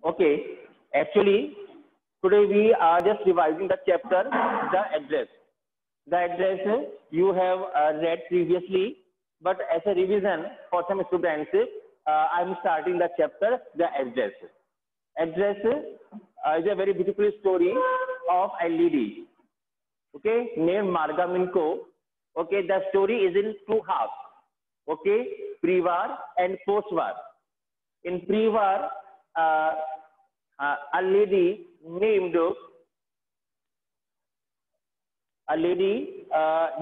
Okay, actually, today we are just revising the chapter, the address. The address you have read previously, but as a revision for some students, I'm starting the chapter, the address. Address is a very beautiful story of a lady, okay, named Marga Minko. Okay, the story is in two halves. Okay, pre-war and post-war. In pre-war, uh, a lady named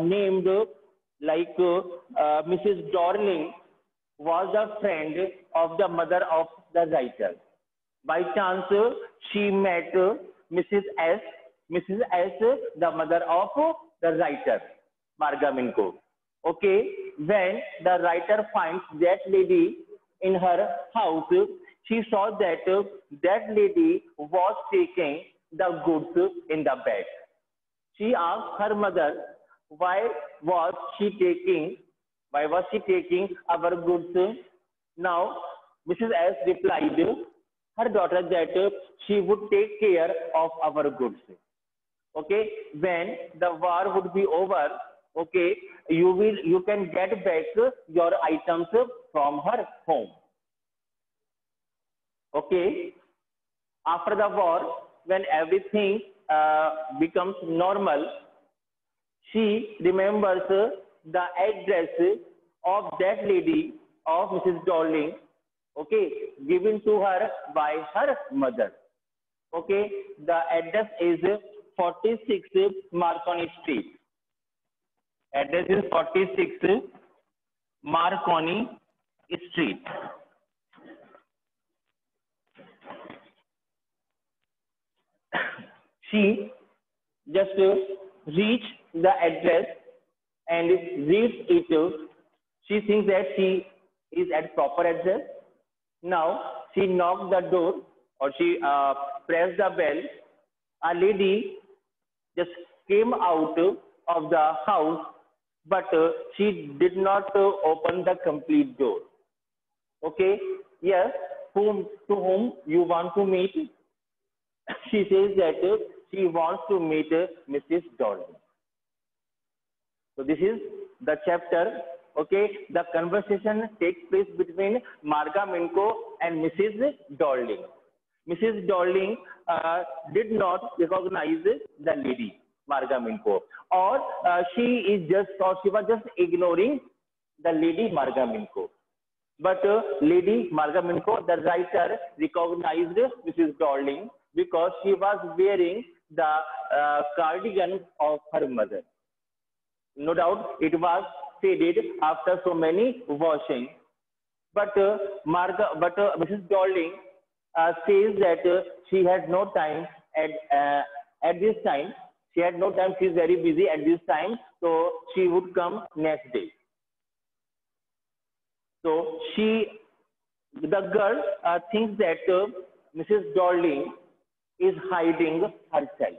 named Mrs. Dorling was a friend of the mother of the writer. By chance, she met Mrs. S. Mrs. S, the mother of the writer, Marga Minko. Okay, when the writer finds that lady in her house, she saw that that lady was taking the goods in the bag. She asked her mother, why was she taking, why was she taking our goods? Now, Mrs. S replied, her daughter that she would take care of our goods. Okay, when the war would be over, okay, you can get back your items from her home. Okay, after the war, when everything becomes normal, she remembers the address of that lady of Mrs. Darling, okay, given to her by her mother. Okay, the address is 46 Marconi Street. Address is 46 Marconi Street. She just reach the address and reads it. She thinks that she is at proper address. Now she knocked the door or she pressed the bell. A lady just came out of the house, but she did not open the complete door. Okay, yes, whom you want to meet? She says that she wants to meet Mrs. Darling. So this is the chapter. Okay, the conversation takes place between Marga Minko and Mrs. Darling. Mrs. Darling did not recognize the lady Marga Minko, or she was just ignoring the lady Marga Minko. But Lady Marga Minko, the writer, recognized Mrs. Darling because she was wearing the cardigan of her mother. No doubt it was faded after so many washing. But Mrs. Darling says that she had no time at this time. She had no time. She is very busy at this time, so she would come next day. So the girl thinks that Mrs. Darling is hiding herself.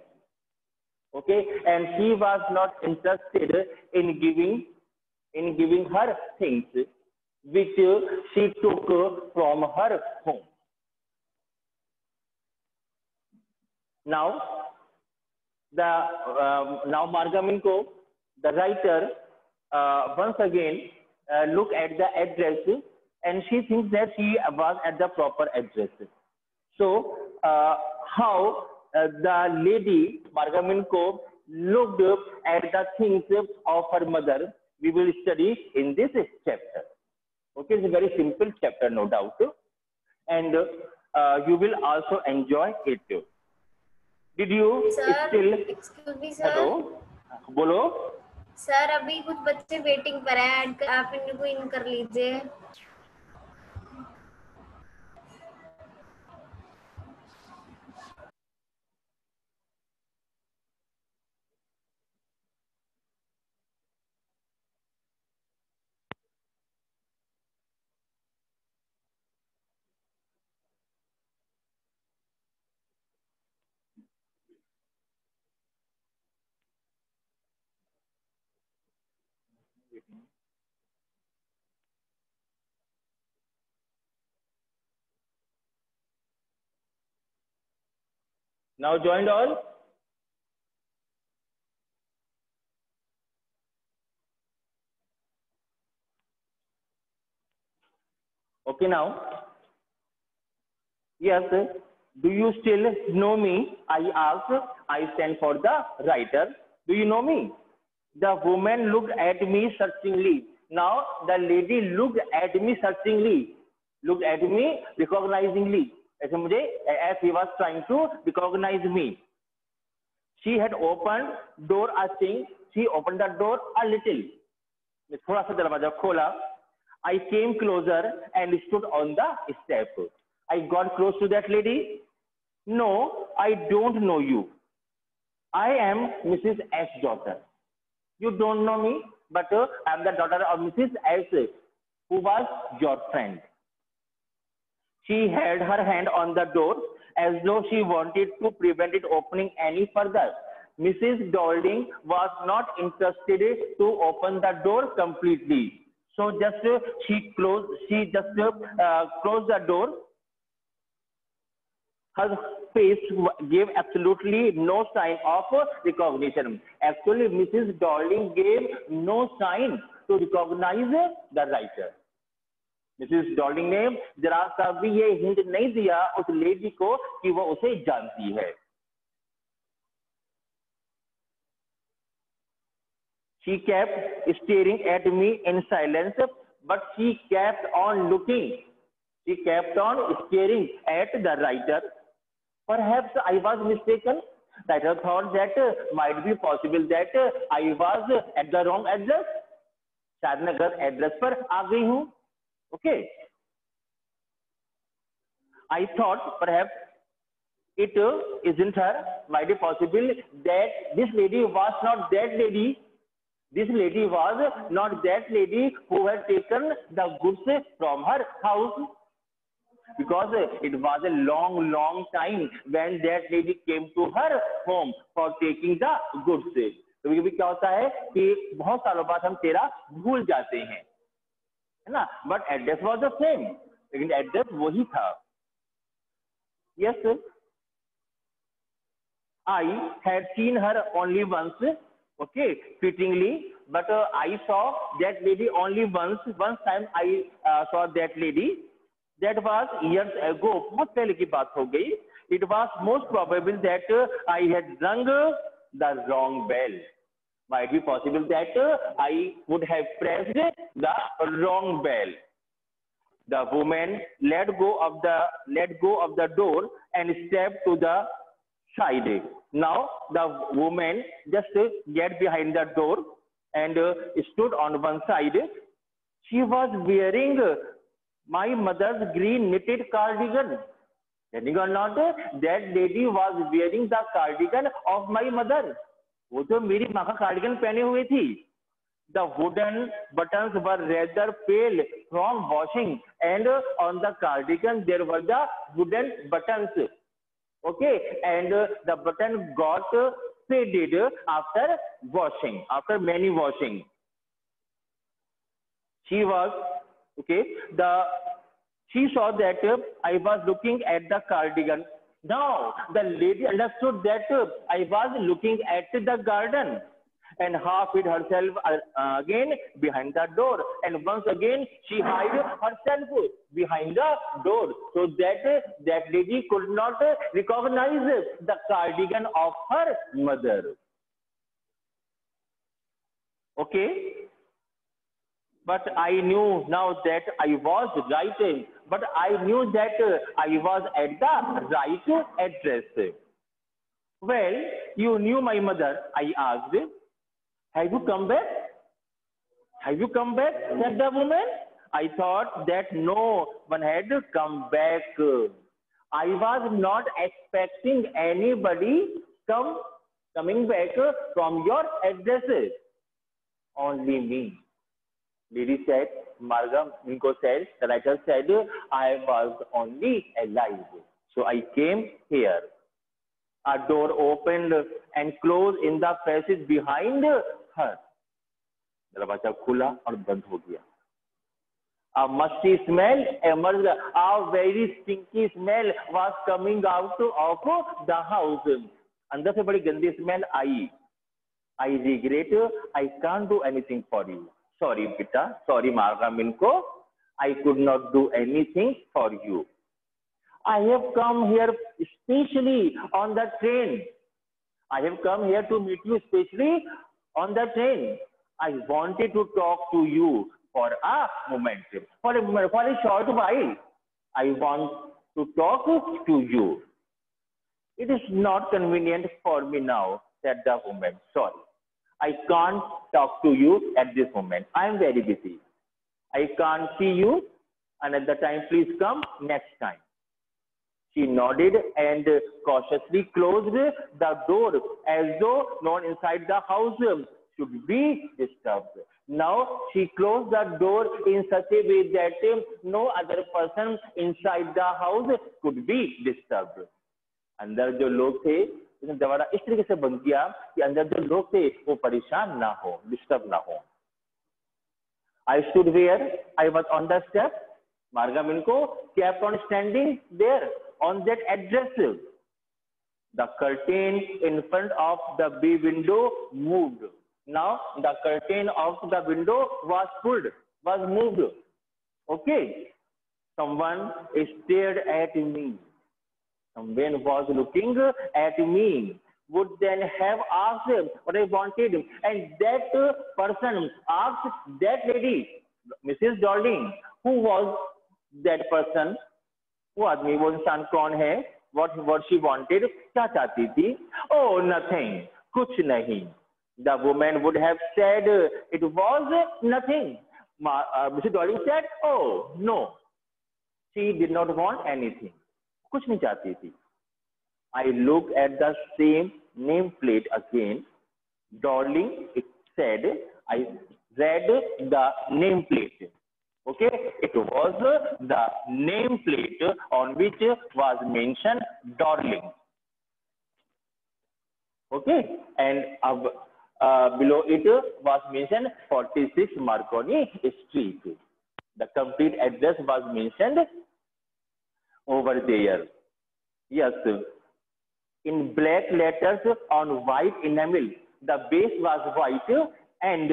Okay, and she was not interested in giving her things, which she took from her home. Now, now Marga Minko, the writer, once again look at the address and she thinks that she was at the proper address. So, how the lady Marga Minko looked at the things of her mother, we will study in this chapter. Okay, it's a very simple chapter, no doubt, and you will also enjoy it. Did you sir still? Excuse me Hello, sir बोलो. Sir अभी कुछ बच्चे waiting पर हैं आप इनको इन कर लीजिए Now joined all? Okay now? Yes. Do you still know me? I asked. I stand for the writer. Do you know me? The woman looked at me searchingly. Now the lady looked at me searchingly. Looked at me recognizingly. ऐसे मुझे, as he was trying to recognize me. She had opened door a thing. She opened the door a little. थोड़ा सा दरवाजा खोला. I came closer and stood on the step. I got close to that lady. No, I don't know you. I am Mrs. S. daughter. You don't know me, but I am the daughter of Mrs. S, who was your friend. She had her hand on the door as though she wanted to prevent it opening any further. Mrs. Doulding was not interested to open the door completely. So she closed the door. Her face gave absolutely no sign of recognition. Actually, Mrs. Doulding gave no sign to recognize the writer. Mrs Dolding ने जरा सा भी ये hint नहीं दिया उस lady को कि वो उसे जानती है. She kept staring at me in silence, but she kept on looking. She kept on staring at the writer. Perhaps I was mistaken. Writer thought that might be possible that I was at the wrong address. शायद मैं गलत address पर आ गई हूँ. Okay. I thought perhaps it isn't her. Might be possible that this lady was not that lady. This lady was not that lady who had taken the goods from her house. Because it was a long time when that lady came to her home for taking the goods. कभी कभी क्या होता है कि बहुत सालों बाद हम तेरा भूल जाते हैं, है ना, but address was the same, लेकिन एड्रेस वही था. Yes, I had seen her only once, okay, fittingly, but I saw that lady only once time I saw that lady. That was years ago. बहुत पहले की बात हो गई. It was most probable that I had rung the wrong bell. Might be possible that I would have pressed the wrong bell. The woman let go of the door and stepped to the side. Now the woman just get behind the door and stood on one side. She was wearing my mother's green knitted cardigan. Getting or not, that lady was wearing the cardigan of my mother. वो तो मेरी माँ का cardigan पहने हुए थी. The wooden buttons were rather pale from washing, and on the cardigan there were the wooden buttons. Okay, and the button got faded after washing, after many washing. She was okay. She saw that I was looking at the cardigan. Now the lady understood that I was looking at the garden, and half hid herself again behind the door, and once again she hid herself behind the door, so that that lady could not recognize the cardigan of her mother. Okay. But I knew now that I was right. But I knew that I was at the right address. Well, you knew my mother, I asked. Have you come back? Have you come back? Said the woman. I thought that no one had come back. I was not expecting anybody coming back from your addresses. Only me. Lady said, Margam Inko said, the writer said, I was only alive. So I came here. A door opened and closed in the passage behind her. दरवाजा खुला और बंद हो गया. A musty smell emerged. A very stinky smell was coming out of the house. अंदर से बड़ी गंदी smell I. I regret. I can't do anything for you. Sorry, Pita. Sorry, Marga Minko. I could not do anything for you. I have come here especially on the train. I have come here to meet you especially on the train. I wanted to talk to you for a moment, for a short while. I want to talk to you. It is not convenient for me now, said the woman. Sorry, I can't talk to you at this moment. I am very busy. I can't see you another time. Please come next time. She nodded and cautiously closed the door as though no one inside the house should be disturbed. Now she closed the door in such a way that no other person inside the house could be disturbed. अंदर जो लोग थे उसने दरवाजा इस तरीके से बंद किया कि अंदर जो लोग थे वो परेशान ना हो, डिस्टर्ब ना हो. I stood where I was on the step. Marga Minko kept on standing there on that address. The curtain in front of the bay window moved. Now the curtain of the window was pulled, was moved. Okay. Someone stared at me. Someone was looking at me. Would then have asked what I wanted. And that person asked that lady, Mrs. Darling, who was that person? वो आदमी वो इंसान कौन है? What she wanted? क्या चाहती थी? Oh, nothing. कुछ नहीं. The woman would have said it was nothing. Mrs. Darling said, oh, no. She did not want anything. कुछ नहीं चाहती थी. I looked at the same nameplate again. Darling, it said. I read the nameplate. Okay, it was the nameplate on which was mentioned Darling. Okay, and below it was mentioned 46 Marconi Street. The complete address was mentioned over there. Yes, in black letters on white enamel. The base was white and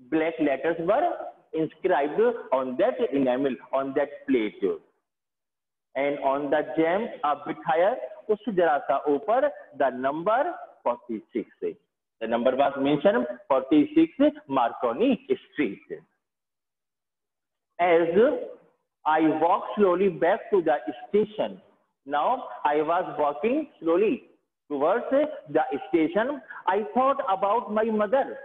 black letters were inscribed on that enamel, on that plate. And on the gem a bit higher, उससे जरा सा ऊपर the number 46. The number was mentioned 46 Marconi Street. As I walked slowly back to the station. Now I was walking slowly towards the station. I thought about my mother.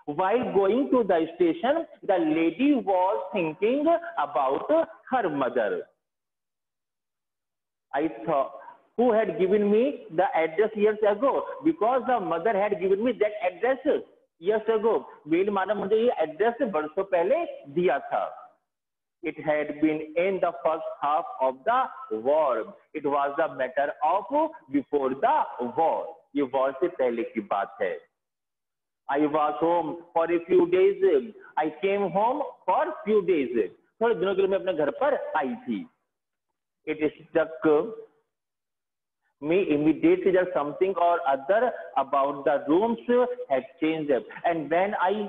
While going to the station, the lady was thinking about her mother. I thought, who had given me the address years ago? Because the mother had given me that address years ago. मेरी माँ ने मुझे ये address बरसों पहले दिया था. It had been in the first half of the war. It was the matter of before the war. ये war से पहले की बात है. I was home for a few days. I came home for few days. थोड़े दिनों के लिए मैं अपने घर पर आई थी. It struck me immediately that something or other about the rooms had changed. And when I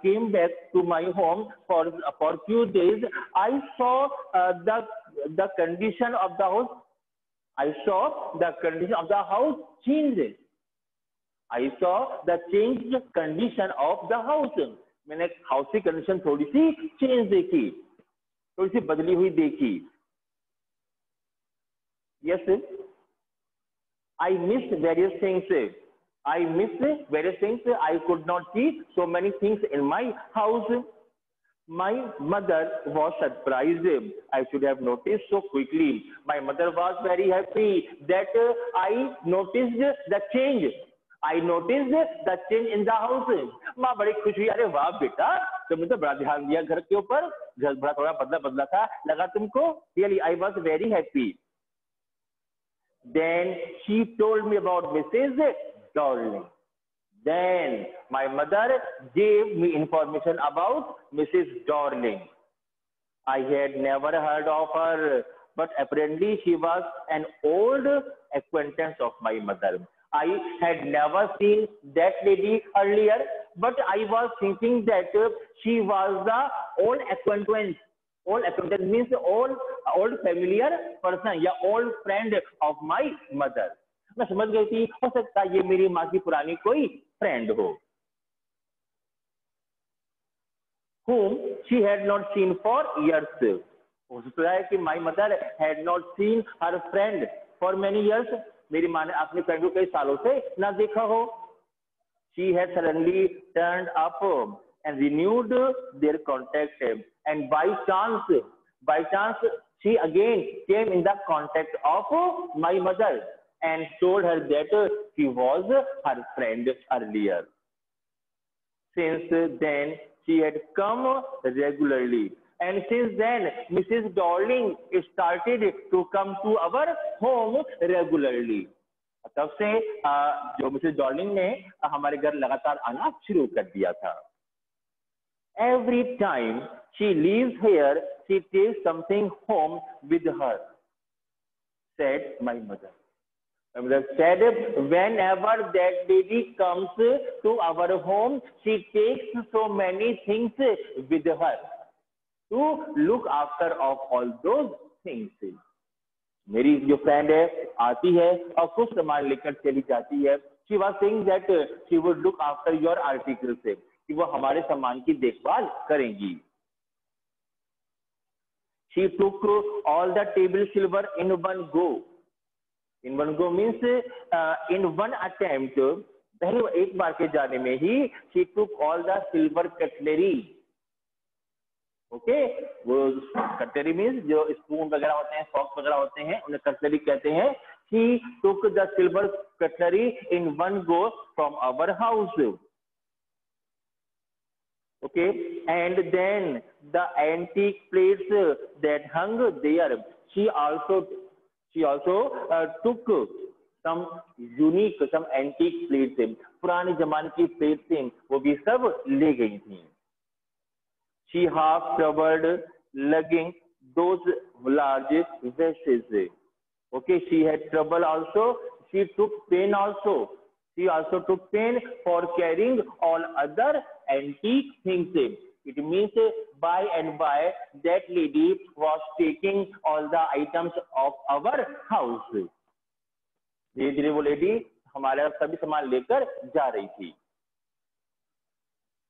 came back to my home for few days, I saw the condition of the house. I saw the condition of the house change. I saw the changed condition of the house. मैंने house की condition थोड़ी सी change देखी, थोड़ी सी बदली हुई देखी. Yes, I missed various things. I missed various things. I could not see so many things in my house. My mother was surprised. I should have noticed so quickly. My mother was very happy that I noticed the change. I noticed the change in the house. माँ बड़ी खुश हुई. अरे वाह बेटा, तुमने तो बड़ा ध्यान दिया घर के ऊपर. घर बड़ा थोड़ा बदला बदला था, लगा तुमको. Really, I was very happy. Then she told me about Mrs. Darling. Then my mother gave me information about Mrs. Darling. I had never heard of her, but apparently she was an old acquaintance of my mother. I had never seen that lady earlier, but I was thinking that she was the old acquaintance. Old acquaintance means old familiar person या old friend of my mother. मैं समझ गई थी हो सकता है ये मेरी माँ की पुरानी कोई फ्रेंड हो, whom she had not seen for years. हो सकता है कि my mother had not seen her friend for many years. मेरी माँ ने अपने फ्रेंड को कई सालों से ना देखा हो. She had suddenly turned up and renewed their contact, and by chance, she again came in the contact of my mother and told her that she was her friend earlier. Since then, she had come regularly. And since then, Mrs. Darling started to come to our home regularly. तब से जो Mrs Darling ने हमारे घर लगातार आना शुरू कर दिया था. Every time she leaves here, she takes something home with her, said my mother. My mother said, whenever that lady comes to our home, she takes so many things with her to look after of all those things. मेरी जो friend है आती है और कुछ सामान लेकर चली जाती है. She was saying that she would look after your articles, कि वो हमारे सामान की देखभाल करेंगी. She took all the table silver in one go. In one go means in one attempt. पहले एक बार के जाने में ही she took all the silver cutlery. Okay, वो कटलरी मीन्स जो स्पून वगैरह होते हैं, फॉक्स वगैरह होते हैं, उन्हें कटलरी कहते हैं. He took the silver cutlery in one go from our house. Okay, and then the antique plates that hung there, she also took some antique plates. पुराने जमाने की प्लेट्स थी, वो भी सब ले गई थी. She half troubled lugging those large vases. Okay, she had trouble also. She took pain also. She also took pain for carrying all other antique things. It means by and by that lady was taking all the items of our house. धीरे धीरे वो lady हमारे सभी सामान लेकर जा रही थी.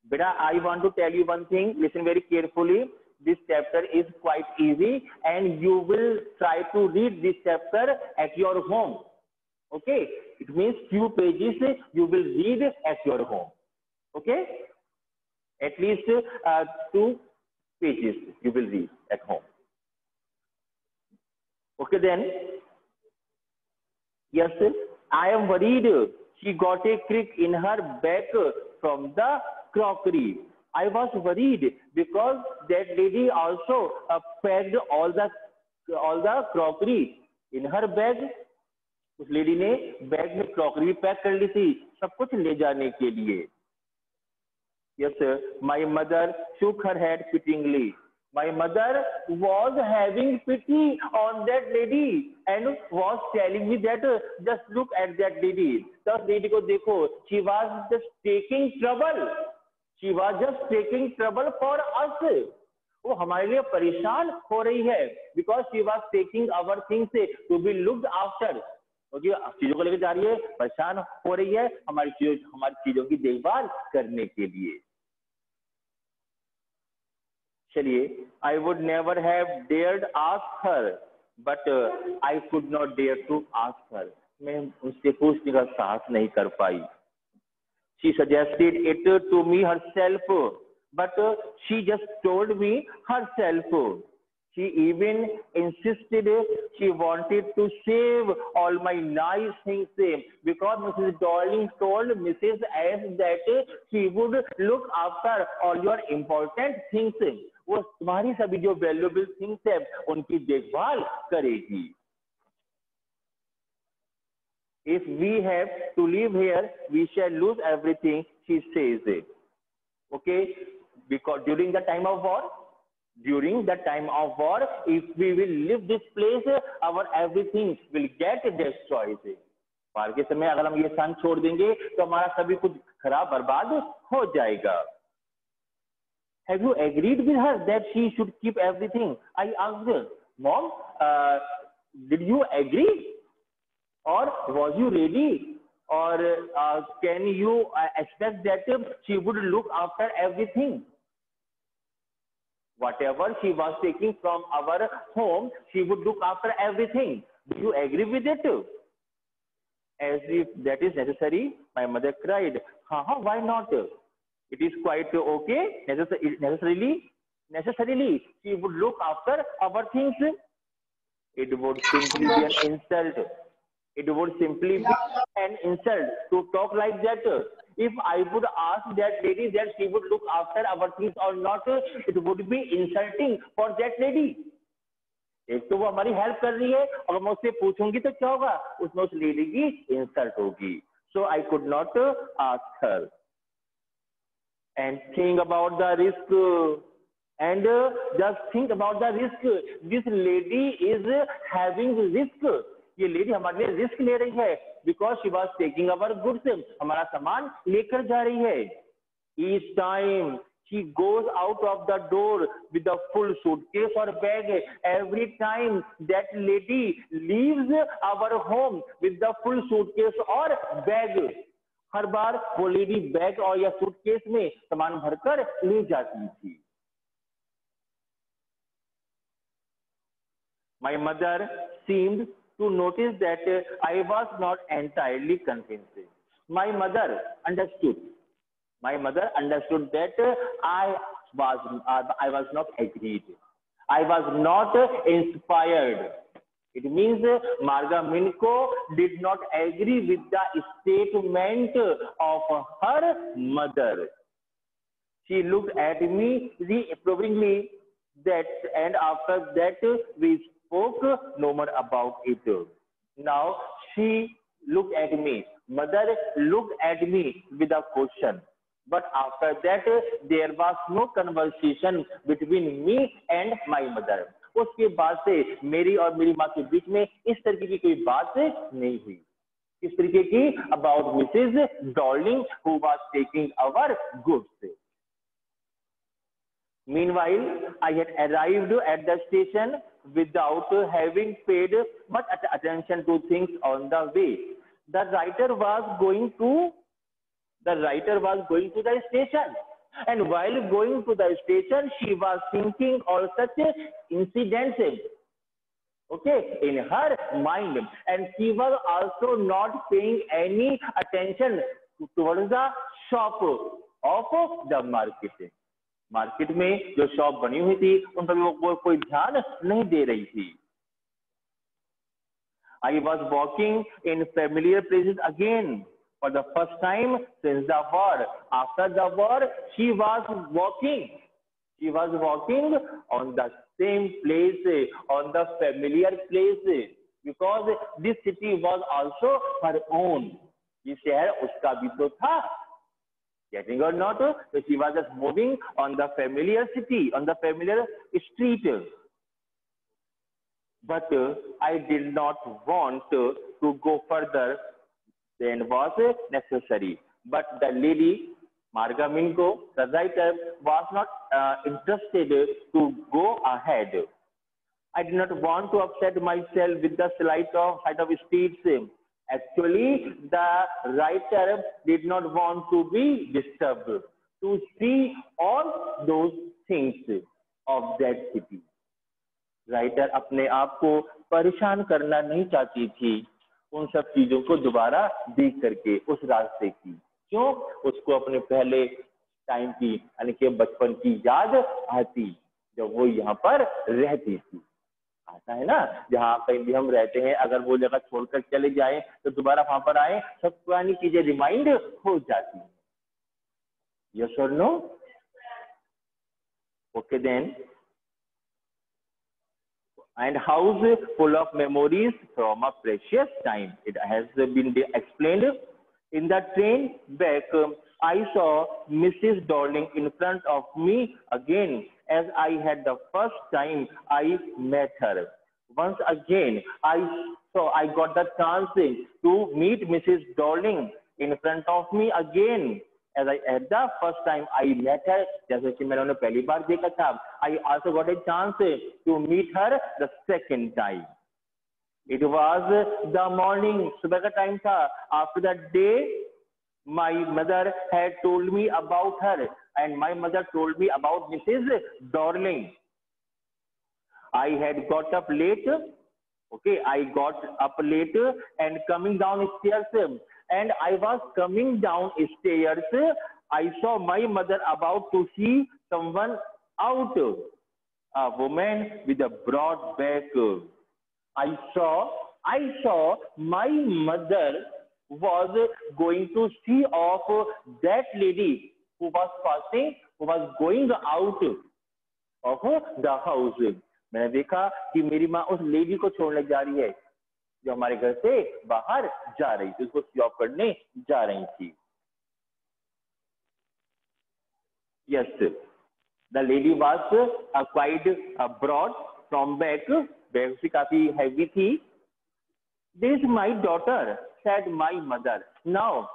Beta, I want to tell you one thing. Listen very carefully. This chapter is quite easy, and you will try to read this chapter at your home. Okay? It means few pages you will read at your home. Okay? At least 2 pages you will read at home. Okay then. Yes, I am worried. She got a crick in her back from the crockery. I was worried because that lady also packed all the crockery in her bag. उस lady ने bag में crockery pack कर ली थी सब कुछ ले जाने के लिए. Yes, my mother shook her head pityingly. My mother was having pity on that lady and was telling me that just look at that lady. The lady को देखो, she was just taking trouble. She was just taking trouble for us. वो हमारे लिए परेशान हो रही है because she was taking our things to be looked after. क्योंकि चीजों को लेकर जा रही है, परेशान हो रही है हमारी चीजों की देखभाल करने के लिए. चलिए, I would never have dared ask her, but I could not dare to ask her. मैं उससे पूछने का साहस नहीं कर पाई. She suggested it to me herself, but she just told me herself. She even insisted she wanted to save all my nice things because Mrs. Darling told Mrs. S that she would look after all your important things. वो तुम्हारी सभी जो valuable things है उनकी देखभाल करेगी. If we have to live here, we shall lose everything, she says. Okay, because during the time of war, During the time of war, if we will leave this place, our everything will get destroyed. वार के समय अगर हम ये स्थान छोड़ देंगे तो हमारा सभी कुछ खराब बर्बाद हो जाएगा. Have you agreed with her that she should keep everything? I asked her, Mom, did you agree? Or was you ready? Or can you expect that she would look after everything? Whatever she was taking from our home, she would look after everything. Do you agree with it? As if that is necessary, my mother cried. Why not? It is quite okay. Necessarily, she would look after our things. It would simply be an insult. It would simply be an insult to talk like that. If I would ask that lady that she would look after our things or not, it would be insulting for that lady. एक तो वो हमारी help कर रही है और मैं उससे पूछूंगी तो क्या होगा, उसमें उस लेडी की इंसल्ट होगी. So I could not ask her. And think about the risk. And just think about the risk. This lady is having risk. ये लेडी हमारे लिए रिस्क ले रही है. Because she was taking our goods. हमारा सामान लेकर जा रही है. Each time she goes out of the door with a full suitcase or bag. Every time that lady leaves our home with the full suitcase or bag. हर बार वो lady bag और या suitcase में सामान भरकर ले जाती थी. My mother seemed to notice that I was not entirely convinced. My mother understood. My mother understood that I was not agreed. I was not inspired. It means Marga Minko did not agree with the statement of her mother. She looked at me reprovingly, and after that we spoke no more about it. Now she looked at me. Mother looked at me with a question. But after that, there was no conversation between me and my mother. उसके बाद से मेरी और मेरी माँ के बीच में इस तरीके की कोई बात नहीं हुई. इस तरीके की about Mrs. Darling who was taking our goods. Meanwhile, I had arrived at the station without having paid much attention to things on the way. The writer was going to the station, and while going to the station, she was thinking all such incidents, okay, in her mind, and she was also not paying any attention towards the shop of the market. Market में जो shop बनी हुई थी उन पर वो कोई ध्यान नहीं दे रही थी. I was walking in familiar places again for the first time since the war. After the war, she was walking on the same place, on the familiar place, because this city was also her own. ये शहर उसका भी तो था. Getting or not, so she was just moving on the familiar city, on the familiar street. But I did not want to go further than was necessary. But the lady, Marga Minko, the writer, was not interested to go ahead. I did not want to upset myself with the sight of streets. Actually, the writer did not want to be disturbed, to see all those things of that city. Writer अपने आप को परेशान करना नहीं चाहती थी उन सब चीजों को दोबारा देख करके उस रास्ते की. क्यों? उसको अपने पहले टाइम की यानी कि बचपन की याद आती जब वो यहाँ पर रहती थी. आता है ना, जहाँ कहीं भी हम रहते हैं, अगर वो जगह छोड़कर चले जाएं तो दोबारा वहां पर आए सब पुरानी चीजें रिमाइंड हो जाती हैं. यस और no? Okay then. And house full of memories from a precious time. It has been explained. In the train back, I saw Mrs. Darling in front of me again, as I had the first time I met her. Once again, I got the chance to meet Mrs. Darling in front of me again. As I at the first time I met her, जैसे कि मैंने उन्हें पहली बार देखा था, I also got a chance to meet her the second time. It was the morning, सुबह का time था. After that day, my mother had told me about her, and my mother told me about Mrs. Darling. I had got up late. Okay, I got up late and coming down stairs. And I was coming down stairs. I saw my mother about to see someone out. A woman with a broad back. I saw my mother was going to see off that lady who was passing, who was going out of the house. मैंने देखा कि मेरी माँ उस lady को छोड़ने जा रही है जो हमारे घर से बाहर जा रही थी, उसको सी ऑफ करने जा रही थी. Yes, the lady was quite broad from back. Back से काफी हैवी थी. This is my daughter, said my mother. Now,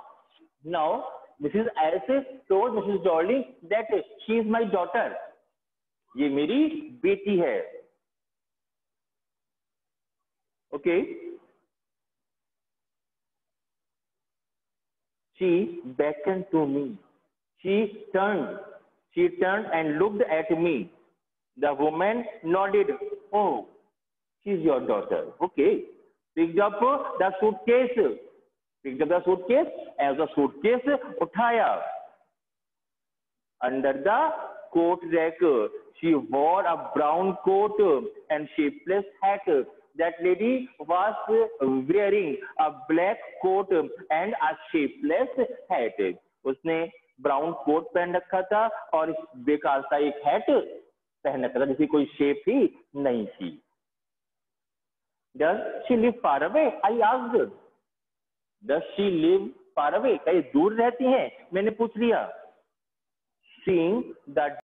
Mrs. S told Mrs. Darling that she is my daughter. ये मेरी बेटी है. Okay. She beckoned to me. She turned and looked at me. The woman nodded. Oh, she's your daughter. Okay. Picked up the suitcase. As the suitcase उठाया. Under the coat rack, she wore a brown coat and shapeless hat. That lady was wearing a black coat and a shapeless hat. उसने brown coat पहन रखा था और बेकार सा एक hat पहन रखा था जिसकी कोई शेप ही नहीं थी. Does she live far away? I asked. Does she live far away? कहीं दूर रहती हैं? मैंने पूछ लिया. Seeing the